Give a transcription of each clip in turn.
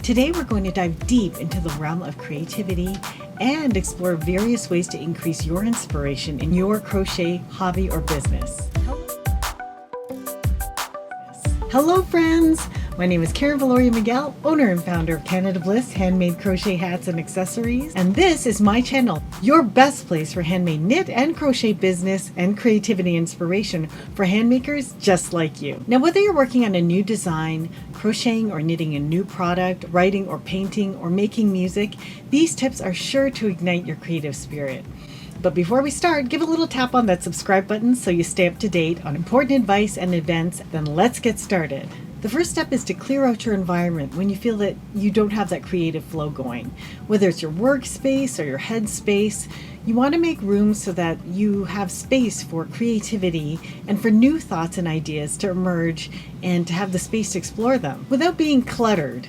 Today we're going to dive deep into the realm of creativity and explore various ways to increase your inspiration in your crochet hobby or business. Hello friends! My name is Viloria-Miguel, owner and founder of Canada Bliss handmade crochet hats and accessories, and this is my channel, your best place for handmade knit and crochet business and creativity inspiration for handmakers just like you. Now, whether you're working on a new design, crocheting or knitting a new product, writing or painting, or making music, these tips are sure to ignite your creative spirit. But before we start, give a little tap on that subscribe button so you stay up to date on important advice and events. Then let's get started. The first step is to clear out your environment when you feel that you don't have that creative flow going. Whether it's your workspace or your head space, you want to make room so that you have space for creativity and for new thoughts and ideas to emerge and to have the space to explore them without being cluttered.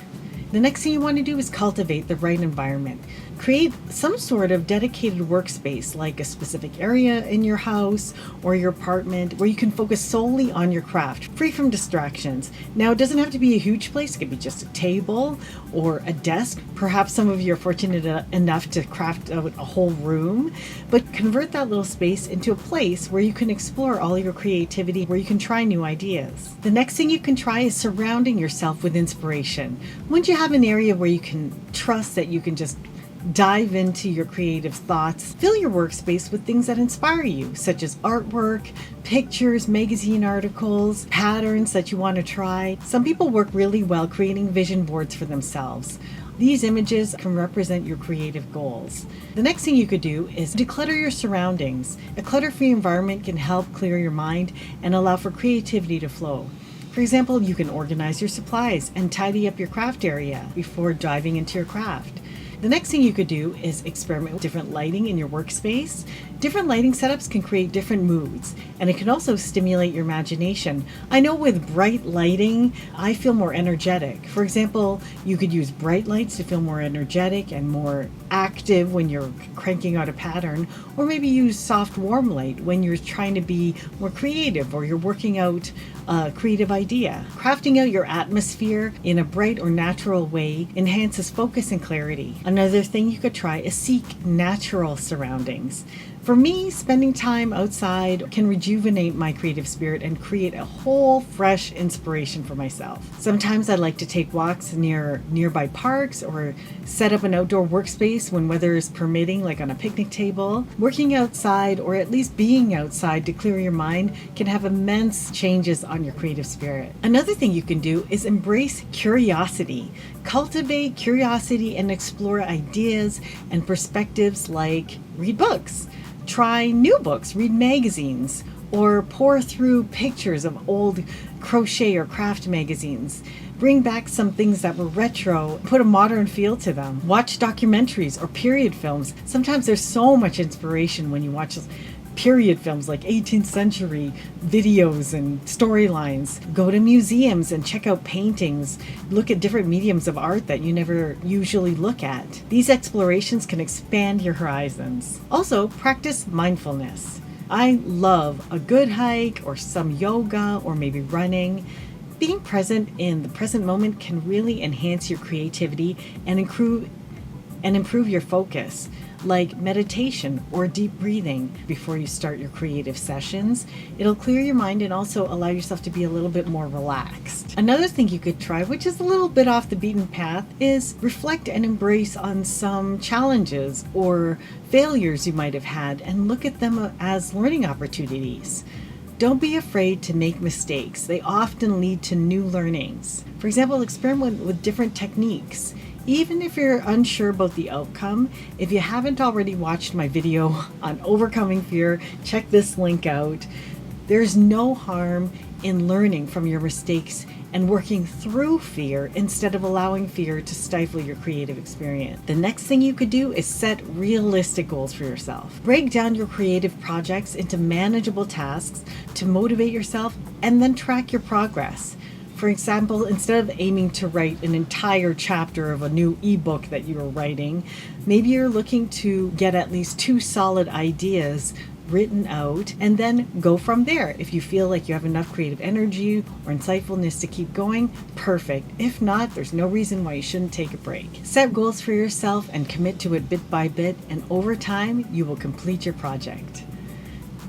The next thing you want to do is cultivate the right environment. Create some sort of dedicated workspace, like a specific area in your house or your apartment where you can focus solely on your craft, free from distractions. Now, it doesn't have to be a huge place. It could be just a table or a desk. Perhaps some of you are fortunate enough to craft out a whole room, but convert that little space into a place where you can explore all your creativity, where you can try new ideas. The next thing you can try is surrounding yourself with inspiration. Once you have an area where you can trust that you can just dive into your creative thoughts, fill your workspace with things that inspire you, such as artwork, pictures, magazine articles, patterns that you want to try. Some people work really well creating vision boards for themselves. These images can represent your creative goals. The next thing you could do is declutter your surroundings. A clutter-free environment can help clear your mind and allow for creativity to flow. For example, you can organize your supplies and tidy up your craft area before diving into your craft. The next thing you could do is experiment with different lighting in your workspace. Different lighting setups can create different moods, and it can also stimulate your imagination. I know with bright lighting, I feel more energetic. For example, you could use bright lights to feel more energetic and more active when you're cranking out a pattern, or maybe use soft warm light when you're trying to be more creative or you're working out a creative idea. Crafting out your atmosphere in a bright or natural way enhances focus and clarity. Another thing you could try is seek natural surroundings. For me, spending time outside can rejuvenate my creative spirit and create a whole fresh inspiration for myself. Sometimes I like to take walks near nearby parks or set up an outdoor workspace when weather is permitting, like on a picnic table. Working outside, or at least being outside to clear your mind, can have immense changes on your creative spirit. Another thing you can do is embrace curiosity. Cultivate curiosity and explore ideas and perspectives, like read books. Try new books, read magazines, or pour through pictures of old crochet or craft magazines. Bring back some things that were retro, put a modern feel to them. Watch documentaries or period films. Sometimes there's so much inspiration when you watch period films, like 18th century videos and storylines. Go to museums and check out paintings. Look at different mediums of art that you never usually look at. These explorations can expand your horizons. Also, practice mindfulness. I love a good hike or some yoga or maybe running. Being present in the present moment can really enhance your creativity and improve your focus, like meditation or deep breathing before you start your creative sessions. It'll clear your mind and also allow yourself to be a little bit more relaxed. Another thing you could try, which is a little bit off the beaten path, is reflect and embrace on some challenges or failures you might have had and look at them as learning opportunities. Don't be afraid to make mistakes. They often lead to new learnings. For example, experiment with different techniques. Even if you're unsure about the outcome, if you haven't already watched my video on overcoming fear, check this link out. There's no harm in learning from your mistakes and working through fear instead of allowing fear to stifle your creative experience. The next thing you could do is set realistic goals for yourself. Break down your creative projects into manageable tasks to motivate yourself, and then track your progress. For example, instead of aiming to write an entire chapter of a new ebook that you are writing, maybe you're looking to get at least 2 solid ideas written out, and then go from there. If you feel like you have enough creative energy or insightfulness to keep going, perfect. If not, there's no reason why you shouldn't take a break. Set goals for yourself and commit to it bit by bit, and over time, you will complete your project.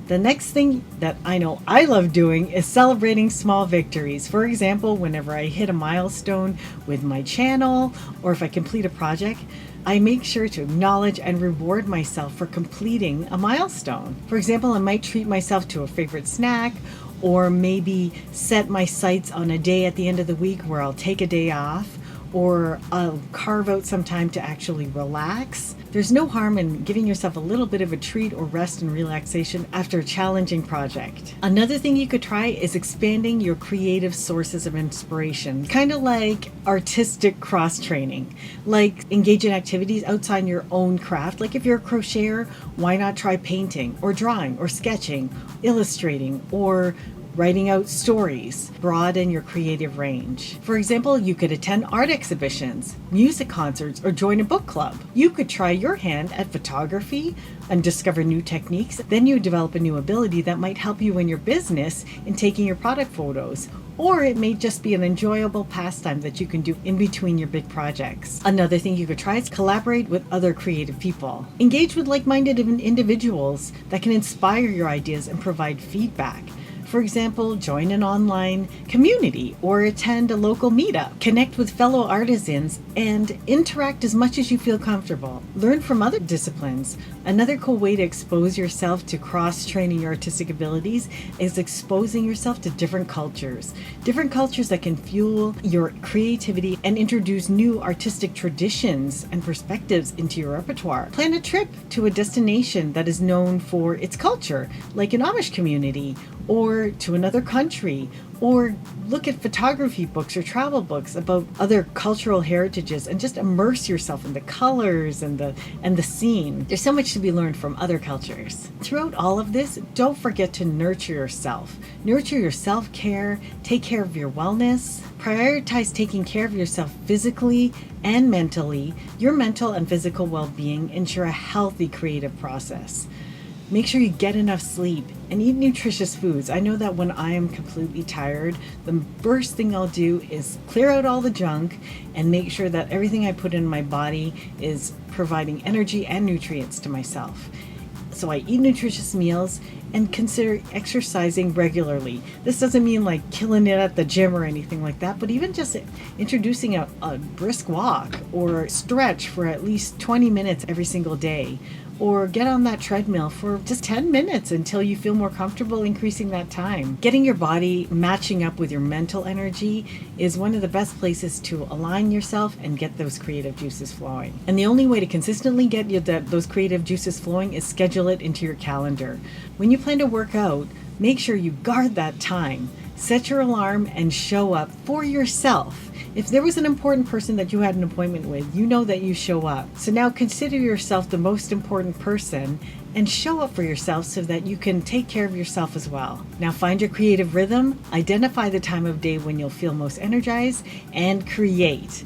The next thing that I know I love doing is celebrating small victories. For example, whenever I hit a milestone with my channel, or if I complete a project, I make sure to acknowledge and reward myself for completing a milestone. For example, I might treat myself to a favorite snack, or maybe set my sights on a day at the end of the week where I'll take a day off, or I'll carve out some time to actually relax. There's no harm in giving yourself a little bit of a treat or rest and relaxation after a challenging project. Another thing you could try is expanding your creative sources of inspiration, kind of like artistic cross-training, like engage in activities outside your own craft. Like if you're a crocheter, why not try painting or drawing or sketching, illustrating, or writing out stories. Broaden your creative range. For example, you could attend art exhibitions, music concerts, or join a book club. You could try your hand at photography and discover new techniques. Then you develop a new ability that might help you in your business in taking your product photos. Or it may just be an enjoyable pastime that you can do in between your big projects. Another thing you could try is collaborate with other creative people. Engage with like-minded individuals that can inspire your ideas and provide feedback. For example, join an online community or attend a local meetup. Connect with fellow artisans and interact as much as you feel comfortable. Learn from other disciplines. Another cool way to expose yourself to cross-training your artistic abilities is exposing yourself to different cultures. Different cultures that can fuel your creativity and introduce new artistic traditions and perspectives into your repertoire. Plan a trip to a destination that is known for its culture, like an Amish community, or to another country, or look at photography books or travel books about other cultural heritages and just immerse yourself in the colors and the scene. There's so much to be learned from other cultures. Throughout all of this, don't forget to nurture yourself. Nurture your self-care, take care of your wellness, prioritize taking care of yourself physically and mentally. Your mental and physical well-being ensure a healthy creative process. Make sure you get enough sleep and eat nutritious foods. I know that when I am completely tired, the first thing I'll do is clear out all the junk and make sure that everything I put in my body is providing energy and nutrients to myself. So I eat nutritious meals and consider exercising regularly. This doesn't mean like killing it at the gym or anything like that, but even just introducing a brisk walk or stretch for at least 20 minutes every single day. Or get on that treadmill for just 10 minutes until you feel more comfortable increasing that time. Getting your body matching up with your mental energy is one of the best places to align yourself and get those creative juices flowing. And the only way to consistently get those creative juices flowing is schedule it into your calendar. When you plan to work out, make sure you guard that time. Set your alarm and show up for yourself. If there was an important person that you had an appointment with, you know that you show up. So now consider yourself the most important person and show up for yourself so that you can take care of yourself as well. Now find your creative rhythm, identify the time of day when you'll feel most energized, and create.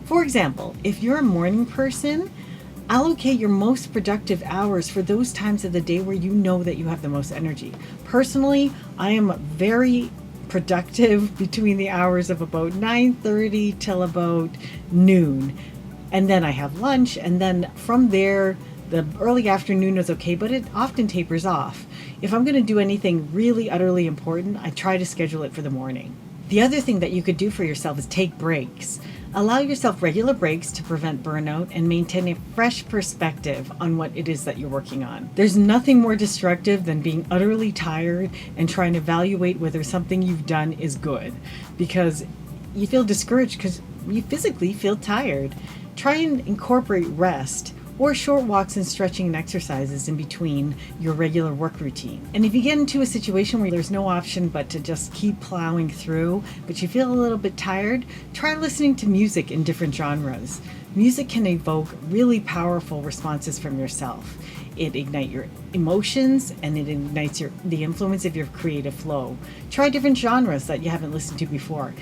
For example, if you're a morning person, allocate your most productive hours for those times of the day where you know that you have the most energy. Personally, I am very productive between the hours of about 9:30 till about noon. And then I have lunch, and then from there, the early afternoon is okay, but it often tapers off. If I'm going to do anything really utterly important, I try to schedule it for the morning. The other thing that you could do for yourself is take breaks. Allow yourself regular breaks to prevent burnout and maintain a fresh perspective on what it is that you're working on. There's nothing more destructive than being utterly tired and trying to evaluate whether something you've done is good, because you feel discouraged because you physically feel tired. Try and incorporate rest or short walks and stretching and exercises in between your regular work routine. And if you get into a situation where there's no option but to just keep plowing through, but you feel a little bit tired, try listening to music in different genres. Music can evoke really powerful responses from yourself. It ignites your emotions and it ignites the influence of your creative flow. Try different genres that you haven't listened to before.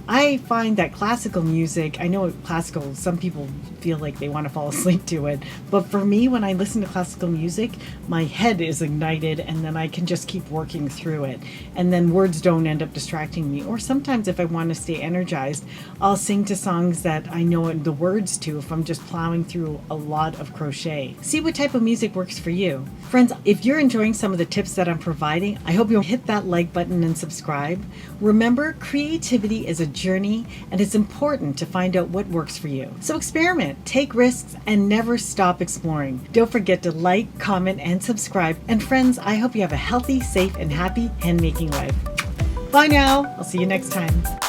I find that classical music, I know classical, some people feel like they want to fall asleep to it, but for me, when I listen to classical music, my head is ignited and then I can just keep working through it. And then words don't end up distracting me. Or sometimes if I want to stay energized, I'll sing to songs that I know the words to if I'm just plowing through a lot of crochet. See what type of music works for you. Friends, if you're enjoying some of the tips that I'm providing, I hope you'll hit that like button and subscribe. Remember, creativity is a journey and it's important to find out what works for you. So experiment, take risks, and never stop exploring. Don't forget to like, comment, and subscribe. And friends, I hope you have a healthy, safe, and happy handmaking life. Bye now. I'll see you next time.